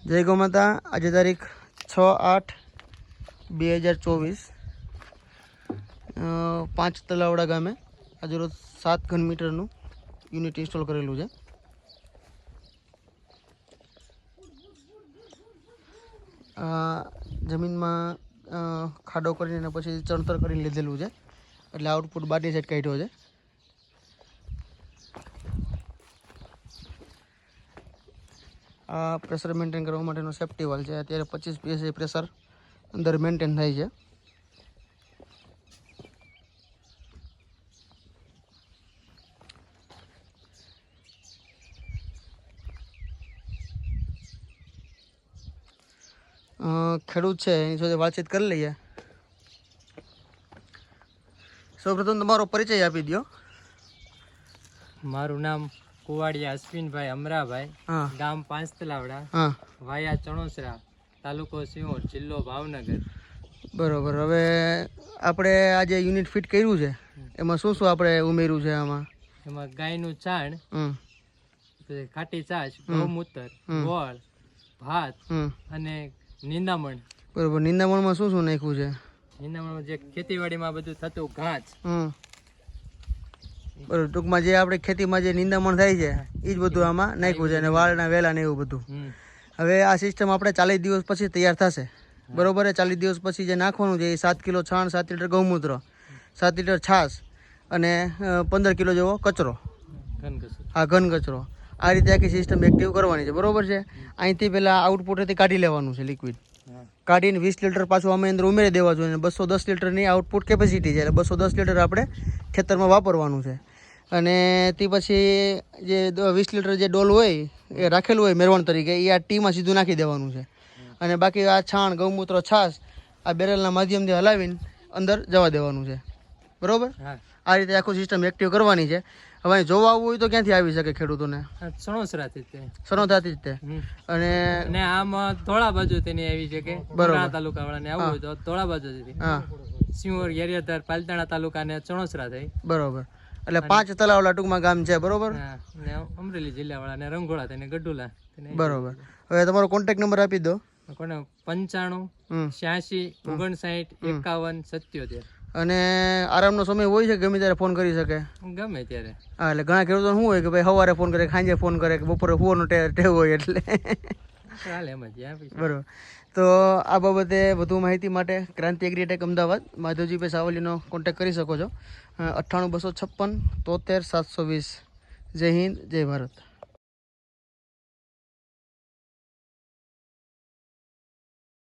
જય ગૌ માતા। આજે તારીખ 6/8/2024 5 તલાવડા ગામે આજે રોજ 7 ઘન મીટરનું યુનિટ ઇન્સ્ટોલ કરેલું છે। જમીનમાં ખાડો કરીને પછી ચણતર કરીને લીધેલું છે, એટલે આઉટપુટ બાટી સાઈડ કાઢ્યો છે। આ પ્રેશર મેન્ટેન કરવા માટેનો સેફ્ટી વાલ્વ છે। અત્યારે 25 PSI પ્રેશર અંદર મેન્ટેન થાય છે। ખેડૂત છે એની સાથે વાતચીત કરી લઈએ। સૌપ્રથમ તમારો પરિચય આપી દો। મારું નામ કુવાડિયા અશ્વિનભાઈ અમરાભાઈ, ગામ 5 તલાવડા, વાયા ચણોસરા, તાલુકો સિહોર, જિલ્લો ભાવનગર। બરોબર। હવે આપણે આજે યુનિટ ફિટ કર્યું છે, એમાં શું શું આપણે ઉમેર્યું છે? એમાં ગાયનું છાણ, ખાટી છાશ, ગૌમૂત્ર, ગોળ, ભાત અને નિંદામણ। બરોબર। નિંદામણમાં શું શું નાખ્યું છે? નિંદામણમાં જે ખેતીવાડીમાં બધું થતું ઘાસ, બરોબર। ટૂંકમાં જે આપણે ખેતીમાં જે નિંદામણ થાય છે એ જ બધું આમાં નાખ્યું છે, અને વાળના વેલા ને એવું બધું। હવે આ સિસ્ટમ આપણે 40 દિવસ પછી તૈયાર થશે, બરોબર। 40 દિવસ પછી જે નાખવાનું છે એ 7 કિલો છાણ, 7 લીટર ગૌમૂત્ર, 7 લીટર છાશ અને 15 કિલો જેવો કચરો, ઘન કચરો, આ રીતે આખી સિસ્ટમ એક્ટિવ કરવાની છે, બરોબર છે। અહીંથી પહેલાં આઉટપુટથી કાઢી લેવાનું છે લિક્વિડ, કાઢીને 20 લીટર પાછું અમે અંદર ઉમેરી દેવા જોઈએ। 210 લીટરની આઉટપુટ કેપેસિટી છે, એટલે 210 લીટર આપણે ખેતરમાં વાપરવાનું છે। અને તે પછી જે 20 લીટર જે ડોલ હોય એ રાખેલું હોય મેરવણ તરીકે, એ આ ટીમાં સીધું નાખી દેવાનું છે, અને બાકી આ છાણ, ગૌમૂત્ર, છાશ આ બેરલના માધ્યમથી હલાવીને અંદર જવા દેવાનું છે, બરોબર। આ રીતે આખું સિસ્ટમ એક્ટિવ કરવાની છે। હવે જોવા આવવું હોય તો ક્યાંથી આવી શકે ખેડૂતોને? સણોસરાથી જ તે। અને આમ ધોળા બાજુ તેની આવી શકે, બરોબર। તાલુકા વાળાને આવવું હોય તો ધોળા બાજુથી, સિહોર, યરિયાધાર, પાલતાણા તાલુકા ને ચણોસરા થઈ, બરોબર। એટલે 5 તલાવડા ટૂંકમાં ગામ છે, બરોબર। અમરેલી જિલ્લા વાળા ને રંગોળા તેને ગઢુલા, બરોબર। હવે તમારો કોન્ટેક્ટ નંબર આપી દો। 95 86 59 51 77। અને આરામનો સમય હોય છે, ગમે ત્યારે ફોન કરી શકે? ગમે ત્યારે। હા, એટલે ઘણા ખેડૂતો શું હોય કે ભાઈ સવારે ફોન કરે, સાંજે ફોન કરે, કે બપોરે સુવાનો ટેવ હોય, એટલે બરોબર। તો આ બાબતે વધુ માહિતી માટે ક્રાંતિ એગ્રીટેક અમદાવાદ માધવજીભાઈ સાવલીનો કોન્ટેક્ટ કરી શકો છો। 98 256 73 720। જય હિન્દ, જય ભારત।